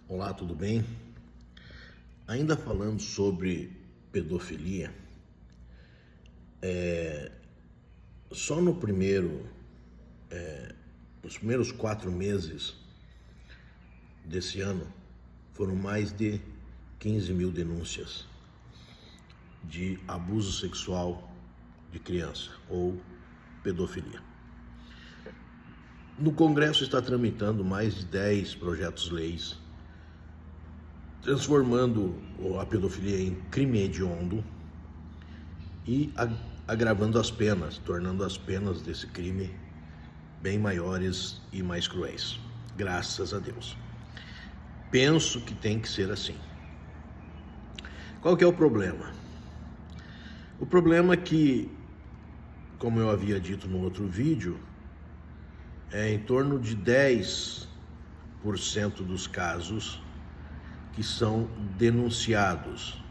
Olá, tudo bem? Ainda falando sobre pedofilia, só nos primeiros 4 meses desse ano, foram mais de 15 mil denúncias de abuso sexual de criança ou pedofilia. No Congresso está tramitando mais de 10 projetos-leis transformando a pedofilia em crime hediondo e agravando as penas, tornando as penas desse crime bem maiores e mais cruéis. Graças a Deus. Penso que tem que ser assim. Qual que é o problema? O problema é que, como eu havia dito no outro vídeo, em torno de 10% dos casos que são denunciados.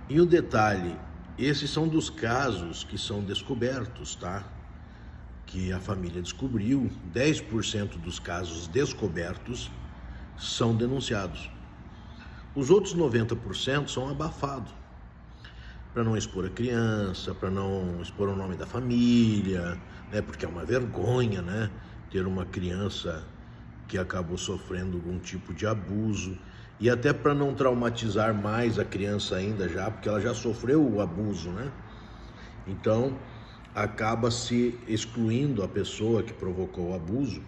E o detalhe, esses são dos casos que são descobertos, tá? Que a família descobriu, 10% dos casos descobertos são denunciados. Os outros 90% são abafados, para não expor a criança, para não expor o nome da família, né? Porque é uma vergonha, né? Ter uma criança que acabou sofrendo algum tipo de abuso, e até para não traumatizar mais a criança ainda já, porque ela já sofreu o abuso, né? Então, acaba se excluindo a pessoa que provocou o abuso,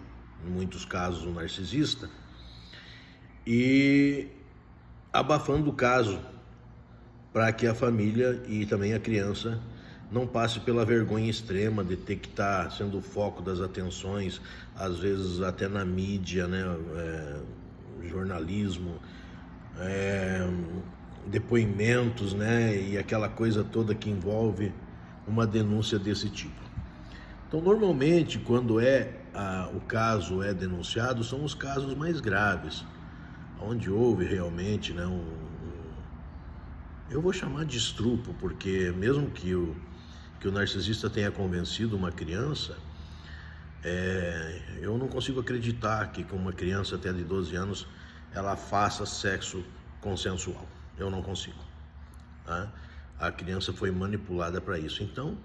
em muitos casos o narcisista, e abafando o caso, para que a família e também a criança não passe pela vergonha extrema de ter que estar sendo o foco das atenções, às vezes até na mídia, né? Jornalismo, depoimentos, né? E aquela coisa toda que envolve uma denúncia desse tipo. Então, normalmente, quando o caso é denunciado, são os casos mais graves, onde houve realmente, né, eu vou chamar de estupro, porque mesmo que o narcisista tenha convencido uma criança, eu não consigo acreditar que com uma criança até de 12 anos ela faça sexo consensual. Eu não consigo. Tá? A criança foi manipulada para isso. Então,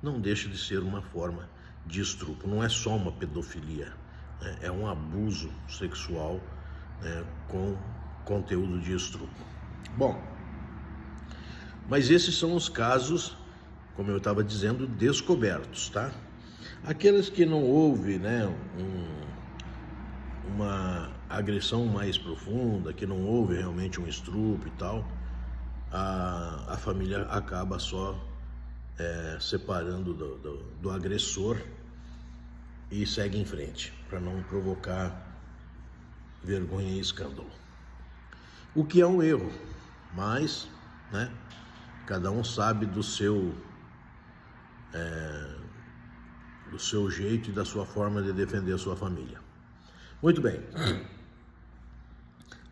não deixa de ser uma forma de estupro. Não é só uma pedofilia, né? É um abuso sexual, né, com conteúdo de estupro. Bom, mas esses são os casos, como eu estava dizendo, descobertos, tá? Aqueles que não houve, né, uma agressão mais profunda, que não houve realmente um estupro e tal, a família acaba só separando do agressor e segue em frente, para não provocar vergonha e escândalo. O que é um erro, mas, né, cada um sabe do seu jeito e da sua forma de defender a sua família. Muito bem.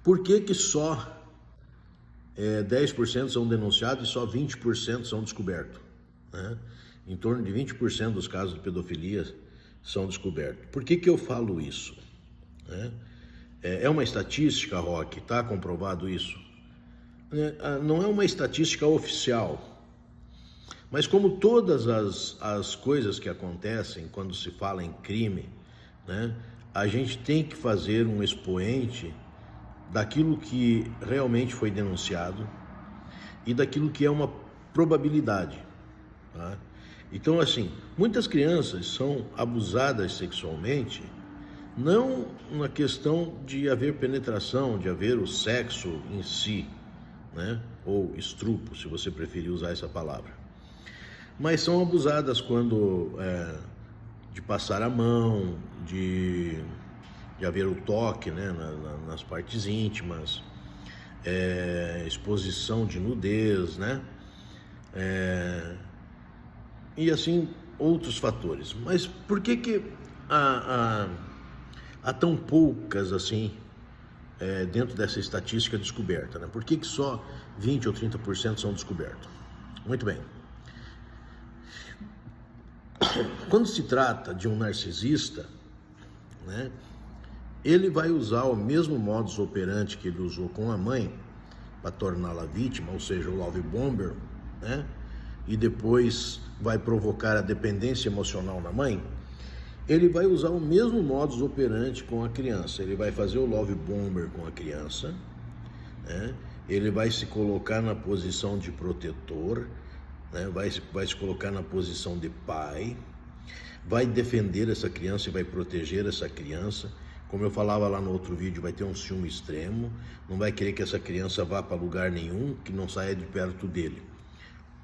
Por que só 10% são denunciados e só 20% são descobertos? Né? Em torno de 20% dos casos de pedofilia são descobertos. Por que eu falo isso? É uma estatística, Roque, está comprovado isso? Não é uma estatística oficial, mas como todas as coisas que acontecem quando se fala em crime, né, a gente tem que fazer um expoente daquilo que realmente foi denunciado e daquilo que é uma probabilidade. Tá? Então, assim, muitas crianças são abusadas sexualmente, não na questão de haver penetração, de haver o sexo em si, né? Ou estupro, se você preferir usar essa palavra. Mas são abusadas quando de passar a mão, de haver o toque, né, nas partes íntimas, exposição de nudez, né? E assim outros fatores. Mas por que há tão poucas assim dentro dessa estatística descoberta, né? Por que só 20 ou 30% são descobertos? Muito bem. Quando se trata de um narcisista, né, ele vai usar o mesmo modus operandi que ele usou com a mãe para torná-la vítima, ou seja, o love bomber, né? E depois vai provocar a dependência emocional na mãe. Ele vai usar o mesmo modus operandi com a criança. Ele vai fazer o love bomber com a criança, né? Ele vai se colocar na posição de protetor, né? Vai se colocar na posição de pai, vai defender essa criança e vai proteger essa criança. Como eu falava lá no outro vídeo, vai ter um ciúme extremo, não vai querer que essa criança vá para lugar nenhum, que não saia de perto dele.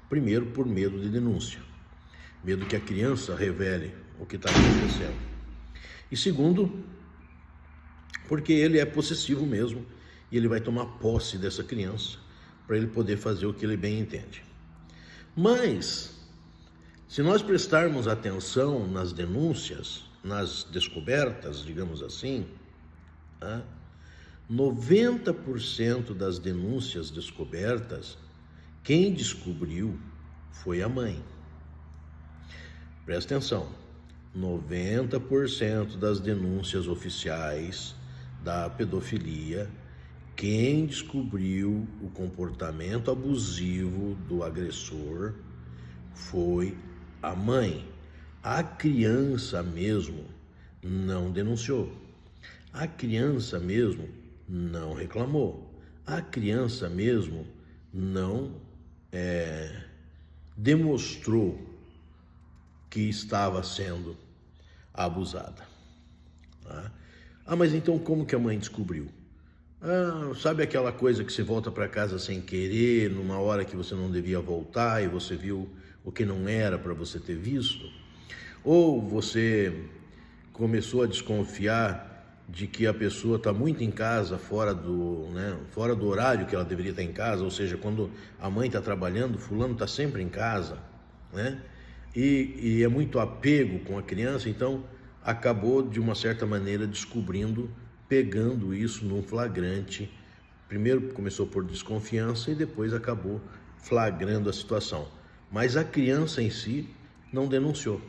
Primeiro, por medo de denúncia, medo que a criança revele o que está acontecendo. E segundo, porque ele é possessivo mesmo, e ele vai tomar posse dessa criança para ele poder fazer o que ele bem entende. Mas, se nós prestarmos atenção nas denúncias, nas descobertas, digamos assim, 90% das denúncias descobertas, quem descobriu foi a mãe. Presta atenção, 90% das denúncias oficiais da pedofilia, quem descobriu o comportamento abusivo do agressor foi a mãe. A criança mesmo não denunciou. A criança mesmo não reclamou. A criança mesmo não demonstrou que estava sendo abusada. Tá? Mas então como que a mãe descobriu? Sabe aquela coisa que você volta para casa sem querer, numa hora que você não devia voltar e você viu o que não era para você ter visto? Ou você começou a desconfiar de que a pessoa está muito em casa, fora do horário que ela deveria estar em casa, ou seja, quando a mãe está trabalhando, fulano está sempre em casa, né? E é muito apego com a criança, então acabou de uma certa maneira descobrindo, pegando isso num flagrante. Primeiro começou por desconfiança e depois acabou flagrando a situação. Mas a criança em si não denunciou.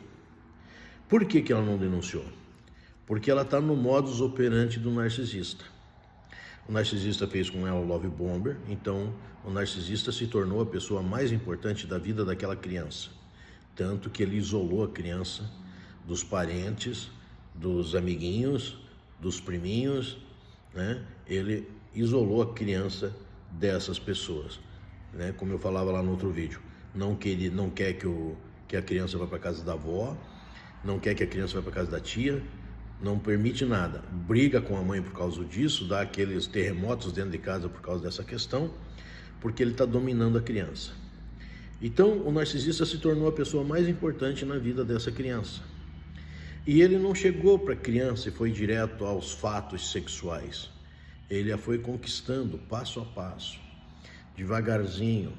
Por que ela não denunciou? Porque ela está no modus operandi do narcisista. O narcisista fez com ela o love bomber, então o narcisista se tornou a pessoa mais importante da vida daquela criança. Tanto que ele isolou a criança dos parentes, dos amiguinhos, dos priminhos, né? Ele isolou a criança dessas pessoas, né? Como eu falava lá no outro vídeo, não quer que a criança vá para casa da avó, não quer que a criança vá para casa da tia, não permite nada, briga com a mãe por causa disso, dá aqueles terremotos dentro de casa por causa dessa questão, porque ele está dominando a criança. Então o narcisista se tornou a pessoa mais importante na vida dessa criança. E ele não chegou para a criança e foi direto aos fatos sexuais. Ele a foi conquistando passo a passo, devagarzinho.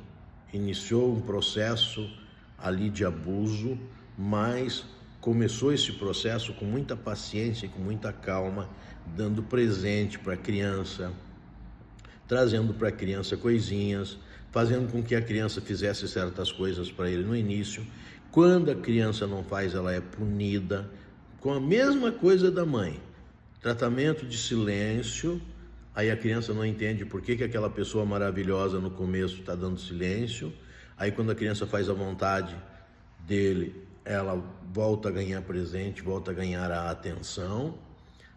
Iniciou um processo ali de abuso, mas começou esse processo com muita paciência e com muita calma, dando presente para a criança, trazendo para a criança coisinhas, fazendo com que a criança fizesse certas coisas para ele no início. Quando a criança não faz, ela é punida, com a mesma coisa da mãe, tratamento de silêncio. Aí a criança não entende por que aquela pessoa maravilhosa no começo está dando silêncio. Aí quando a criança faz a vontade dele, ela volta a ganhar presente, volta a ganhar a atenção,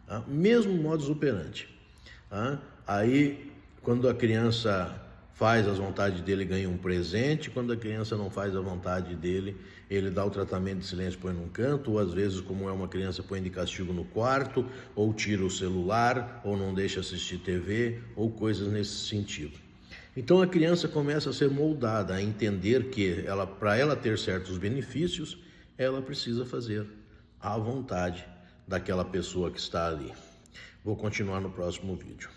tá? Mesmo modus operandi, tá? Aí quando a criança faz as vontades dele, ganha um presente. Quando a criança não faz a vontade dele, ele dá o tratamento de silêncio, põe num canto, ou às vezes, como é uma criança, põe de castigo no quarto, ou tira o celular, ou não deixa assistir TV, ou coisas nesse sentido. Então a criança começa a ser moldada, a entender que para ela ter certos benefícios, ela precisa fazer à vontade daquela pessoa que está ali. Vou continuar no próximo vídeo.